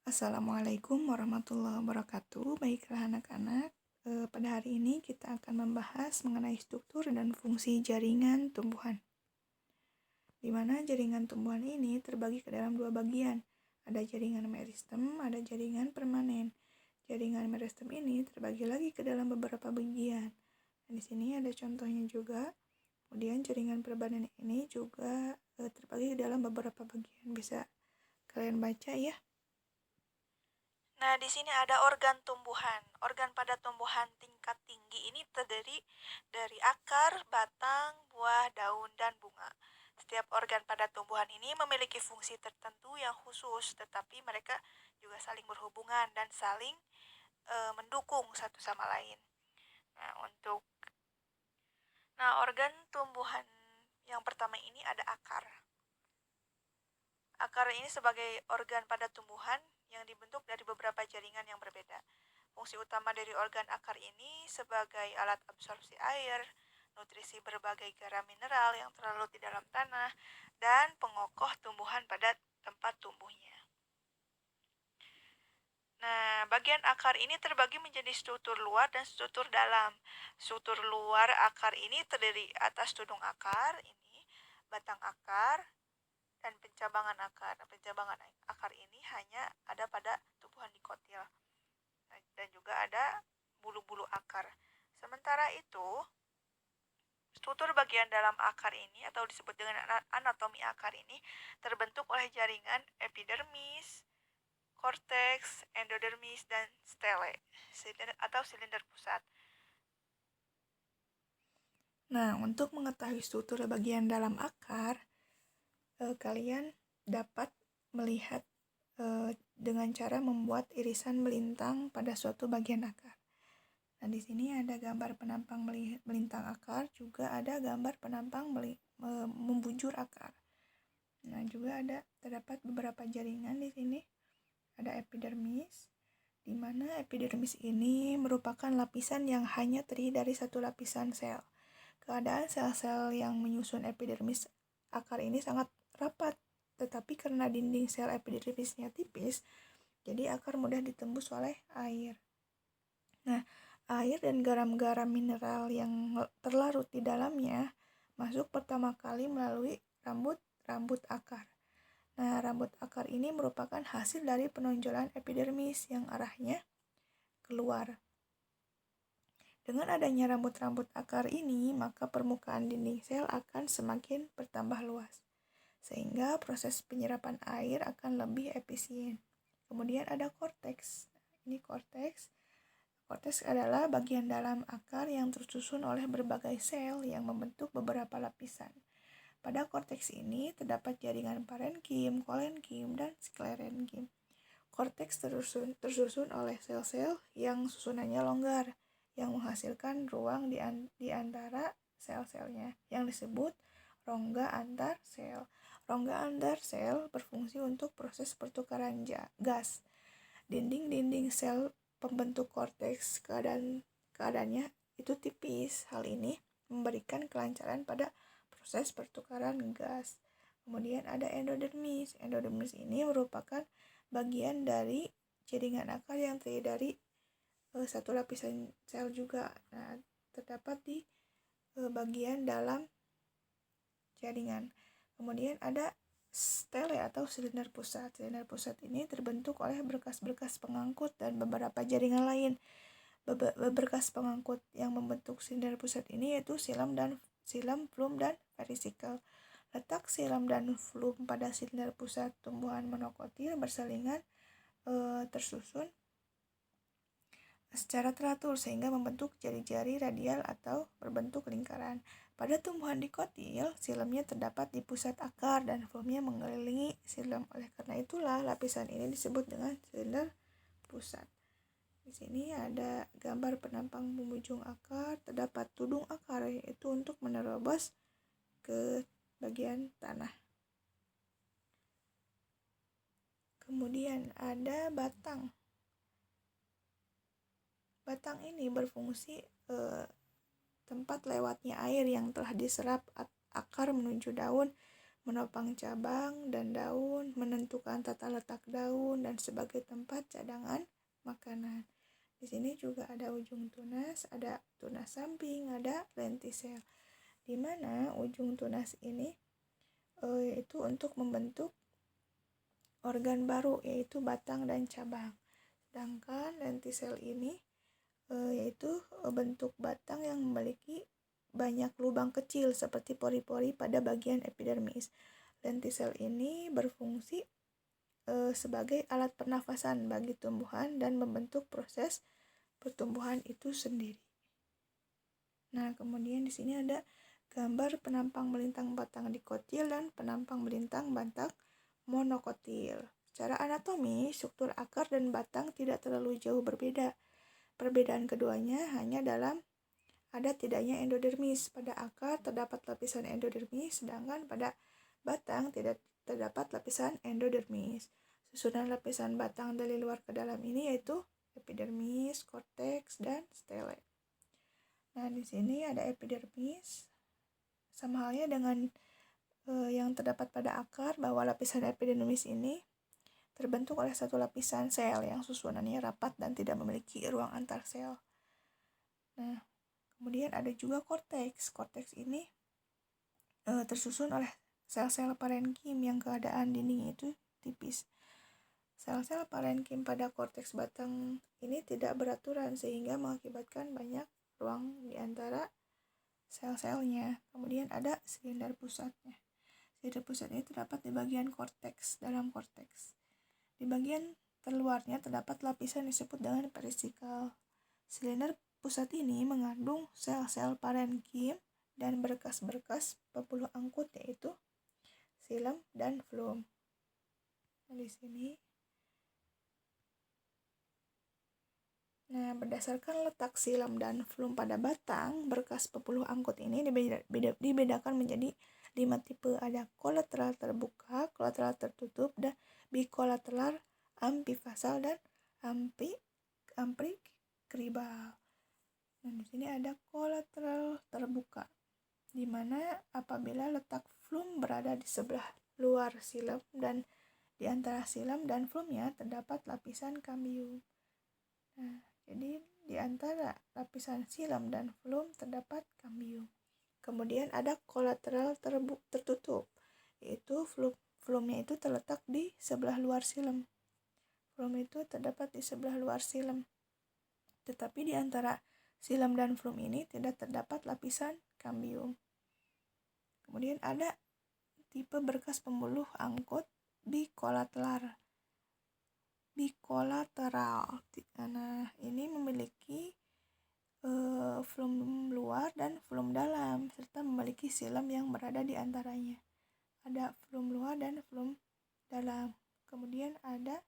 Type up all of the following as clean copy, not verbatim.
Assalamualaikum warahmatullahi wabarakatuh. Baiklah anak-anak, pada hari ini kita akan membahas mengenai struktur dan fungsi jaringan tumbuhan. Di mana jaringan tumbuhan ini terbagi ke dalam dua bagian. Ada jaringan meristem, ada jaringan permanen. Jaringan meristem ini terbagi lagi ke dalam beberapa bagian. Dan di sini ada contohnya juga. Kemudian jaringan permanen ini juga terbagi ke dalam beberapa bagian. Bisa kalian baca ya. Nah, di sini ada organ tumbuhan. Organ pada tumbuhan tingkat tinggi ini terdiri dari akar, batang, buah, daun, dan bunga. Setiap organ pada tumbuhan ini memiliki fungsi tertentu yang khusus, tetapi mereka juga saling berhubungan dan saling mendukung satu sama lain. Organ tumbuhan yang pertama ini ada akar. Akar ini sebagai organ pada tumbuhan yang dibentuk dari beberapa jaringan yang berbeda. Fungsi utama dari organ akar ini sebagai alat absorpsi air, nutrisi berbagai garam mineral yang terlarut di dalam tanah, dan pengokoh tumbuhan pada tempat tumbuhnya. Nah, bagian akar ini terbagi menjadi struktur luar dan struktur dalam. Struktur luar akar ini terdiri atas tudung akar, ini batang akar, dan pencabangan akar. Pencabangan akar ini hanya ada pada tumbuhan dikotil. Dan juga ada bulu-bulu akar. Sementara itu, struktur bagian dalam akar ini atau disebut dengan anatomi akar ini terbentuk oleh jaringan epidermis, korteks, endodermis, dan stele atau silinder pusat. Nah, untuk mengetahui struktur bagian dalam akar, kalian dapat melihat dengan cara membuat irisan melintang pada suatu bagian akar. Nah, di sini ada gambar penampang melintang akar, juga ada gambar penampang membujur akar. Nah, juga terdapat beberapa jaringan di sini. Ada epidermis, di mana epidermis ini merupakan lapisan yang hanya terdiri dari satu lapisan sel. Keadaan sel-sel yang menyusun epidermis akar ini sangat rapat, tetapi karena dinding sel epidermisnya tipis, jadi akar mudah ditembus oleh air. Nah, air dan garam-garam mineral yang terlarut di dalamnya masuk pertama kali melalui rambut akar. Nah, rambut akar ini merupakan hasil dari penonjolan epidermis yang arahnya keluar. Dengan adanya rambut-rambut akar ini, maka permukaan dinding sel akan semakin bertambah luas, sehingga proses penyerapan air akan lebih efisien. Kemudian ada korteks. Ini korteks. Korteks adalah bagian dalam akar yang tersusun oleh berbagai sel yang membentuk beberapa lapisan. Pada korteks ini terdapat jaringan parenkim, kolenkim, dan sklerenkim. Korteks tersusun oleh sel-sel yang susunannya longgar, yang menghasilkan ruang di antara sel-selnya, yang disebut rongga antar sel. Rongga antar sel berfungsi untuk proses pertukaran gas. Dinding-dinding sel pembentuk korteks keadaannya itu tipis. Hal ini memberikan kelancaran pada proses pertukaran gas. Kemudian ada endodermis. Endodermis ini merupakan bagian dari jaringan akar yang terdiri dari satu lapisan sel juga. Nah, terdapat di bagian dalam jaringan. Kemudian ada stele atau silinder pusat. Silinder pusat ini terbentuk oleh berkas-berkas pengangkut dan beberapa jaringan lain. Berkas pengangkut yang membentuk silinder pusat ini yaitu silem, flum, dan vesicel. Letak silem dan flum pada silinder pusat tumbuhan monokotil berselingan tersusun secara teratur sehingga membentuk jari-jari radial atau berbentuk lingkaran. Pada tumbuhan dikotil, silemnya terdapat di pusat akar dan flumnya mengelilingi silem. Oleh karena itulah lapisan ini disebut dengan silinder pusat. Di sini ada gambar penampang pembujung akar, terdapat tudung akar yaitu untuk menerobos ke bagian tanah. Kemudian ada batang. Batang ini berfungsi tempat lewatnya air yang telah diserap akar menuju daun menopang cabang dan daun, menentukan tata letak daun, dan sebagai tempat cadangan makanan. Di sini juga ada ujung tunas, ada tunas samping, ada lentisel. Di mana ujung tunas ini itu untuk membentuk organ baru, yaitu batang dan cabang. Sedangkan lentisel ini yaitu bentuk batang yang memiliki banyak lubang kecil seperti pori-pori pada bagian epidermis. Lentisel ini berfungsi sebagai alat pernafasan bagi tumbuhan dan membentuk proses pertumbuhan itu sendiri. Nah, kemudian di sini ada gambar penampang melintang batang dikotil dan penampang melintang batang monokotil. Secara anatomi, struktur akar dan batang tidak terlalu jauh berbeda. Perbedaan keduanya hanya dalam ada tidaknya endodermis. Pada akar terdapat lapisan endodermis, sedangkan pada batang tidak terdapat lapisan endodermis. Susunan lapisan batang dari luar ke dalam ini yaitu epidermis, korteks, dan stele. Nah, di sini ada epidermis. Sama halnya dengan yang terdapat pada akar, bahwa lapisan epidermis ini terbentuk oleh satu lapisan sel yang susunannya rapat dan tidak memiliki ruang antar sel. Nah, kemudian ada juga korteks. Korteks ini tersusun oleh sel-sel parenkim yang keadaan dindingnya itu tipis. Sel-sel parenkim pada korteks batang ini tidak beraturan sehingga mengakibatkan banyak ruang di antara sel-selnya. Kemudian ada silinder pusatnya. Silinder pusat ini terdapat di bagian korteks, dalam korteks. Di bagian terluarnya terdapat lapisan disebut dengan perisikal. Silinder pusat ini mengandung sel-sel parenkim dan berkas-berkas pembuluh angkut yaitu xilem dan flum. Nah, di sini. Nah, berdasarkan letak xilem dan flum pada batang, berkas pembuluh angkut ini dibedakan menjadi 5 tipe. Ada kolateral terbuka, kolateral tertutup, dan bikolateral, ampifasal, dan amfikribal. Nah, di sini ada kolateral terbuka, di mana apabila letak flum berada di sebelah luar xilem dan di antara xilem dan flumnya terdapat lapisan kambium. Nah, jadi di antara lapisan xilem dan flum terdapat kambium. Kemudian ada kolateral tertutup, yaitu flumnya itu terletak di sebelah luar xilem. Flum itu terdapat di sebelah luar xilem. Tetapi di antara xilem dan flum ini tidak terdapat lapisan kambium. Kemudian ada tipe berkas pembuluh angkut bikolateral. Nah, ini memiliki flum luar dan flum dalam serta memiliki xilem yang berada di antaranya. Ada flum luar dan flum dalam. Kemudian ada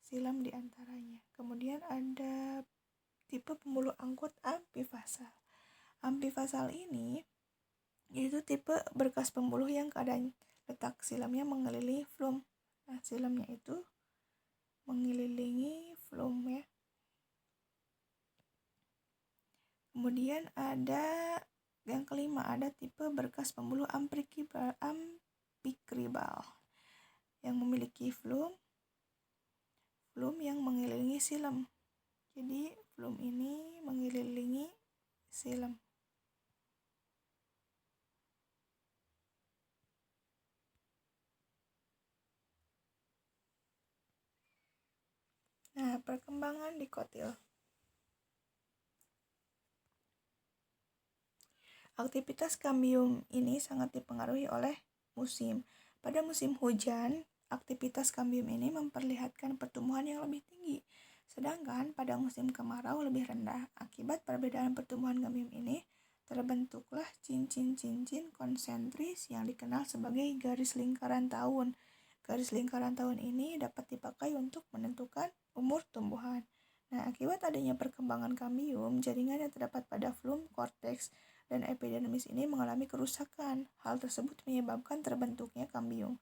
xilem di antaranya. Kemudian ada tipe pembuluh angkut ampifasal. Ampifasal ini yaitu tipe berkas pembuluh yang keadaan letak xilemnya mengelilingi flum. Nah, xilemnya itu mengelilingi flum ya. Kemudian ada yang kelima, ada tipe berkas pembuluh amfikribal yang memiliki flum yang mengelilingi xilem. Jadi flum ini mengelilingi xilem. Nah, perkembangan dikotil. Aktivitas kambium ini sangat dipengaruhi oleh musim. Pada musim hujan, aktivitas kambium ini memperlihatkan pertumbuhan yang lebih tinggi, sedangkan pada musim kemarau lebih rendah. Akibat perbedaan pertumbuhan kambium ini, terbentuklah cincin-cincin konsentris yang dikenal sebagai garis lingkaran tahun. Garis lingkaran tahun ini dapat dipakai untuk menentukan umur tumbuhan. Nah, akibat adanya perkembangan kambium, jaringan yang terdapat pada flum, korteks, dan epidermis ini mengalami kerusakan. Hal tersebut menyebabkan terbentuknya kambium.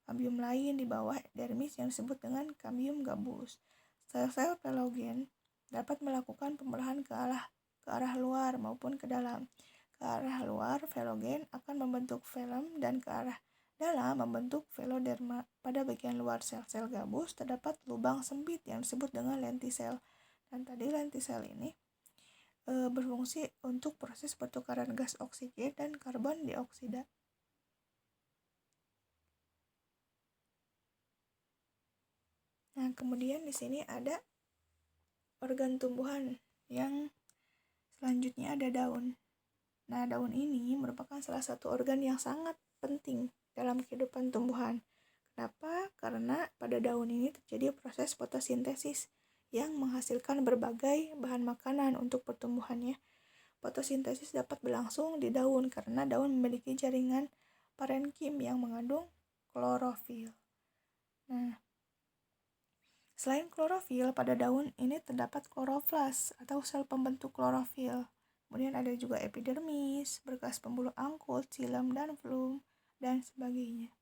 Kambium lain di bawah dermis yang disebut dengan kambium gabus. Sel-sel velogen dapat melakukan pembelahan ke arah luar maupun ke dalam. Ke arah luar, velogen akan membentuk velum dan ke arah Dalam membentuk veloderma, pada bagian luar sel-sel gabus terdapat lubang sempit yang disebut dengan lentisel. Dan tadi lentisel ini berfungsi untuk proses pertukaran gas oksigen dan karbon dioksida. Nah, kemudian di sini ada organ tumbuhan yang selanjutnya ada daun. Nah, daun ini merupakan salah satu organ yang sangat penting dalam kehidupan tumbuhan. Kenapa? Karena pada daun ini terjadi proses fotosintesis yang menghasilkan berbagai bahan makanan untuk pertumbuhannya. Fotosintesis dapat berlangsung di daun karena daun memiliki jaringan parenkim yang mengandung klorofil. Nah, selain klorofil, pada daun ini terdapat kloroplas atau sel pembentuk klorofil. Kemudian ada juga epidermis, berkas pembuluh angkut, xilem dan flum, dan sebagainya.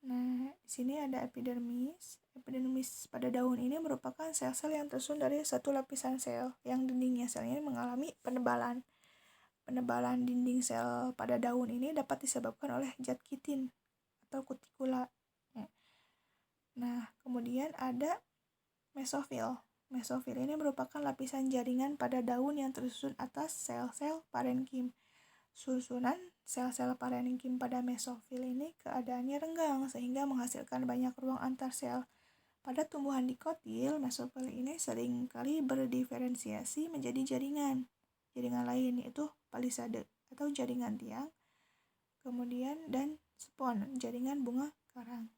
Nah, di sini ada epidermis. Epidermis pada daun ini merupakan sel-sel yang tersusun dari satu lapisan sel yang dindingnya sel ini mengalami penebalan. Penebalan dinding sel pada daun ini dapat disebabkan oleh zat kitin atau kutikula. Nah, kemudian ada mesofil. Mesofil ini merupakan lapisan jaringan pada daun yang tersusun atas sel-sel parenkim. Susunan sel-sel parenkim pada mesofil ini keadaannya renggang sehingga menghasilkan banyak ruang antar sel. Pada tumbuhan dikotil, mesofil ini seringkali berdiferensiasi menjadi jaringan lain, yaitu palisade atau jaringan tiang, kemudian dan spon, jaringan bunga karang.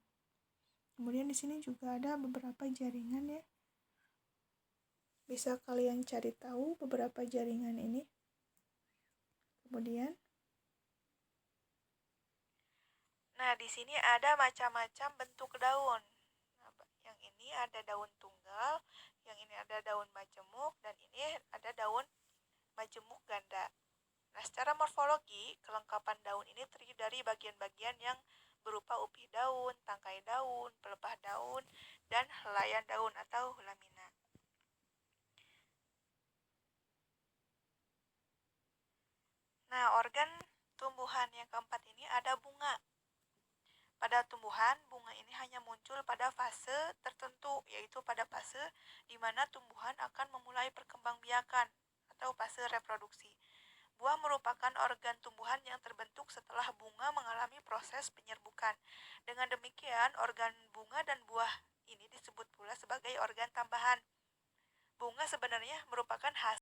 Kemudian di sini juga ada beberapa jaringan ya. Bisa kalian cari tahu beberapa jaringan ini. Kemudian, nah di sini ada macam-macam bentuk daun. Nah, yang ini ada daun tunggal, yang ini ada daun majemuk, dan ini ada daun majemuk ganda. Nah, secara morfologi, kelengkapan daun ini terdiri dari bagian-bagian yang berupa upi daun, tangkai daun, pelepah daun, dan helaian daun atau lamina. Nah, organ tumbuhan yang keempat ini ada bunga. Pada tumbuhan, bunga ini hanya muncul pada fase tertentu, yaitu pada fase di mana tumbuhan akan memulai perkembangbiakan atau fase reproduksi. Buah merupakan organ tumbuhan yang terbentuk setelah bunga mengalami proses penyerbukan. Dengan demikian, organ bunga dan buah ini disebut pula sebagai organ tambahan. Bunga sebenarnya merupakan hasil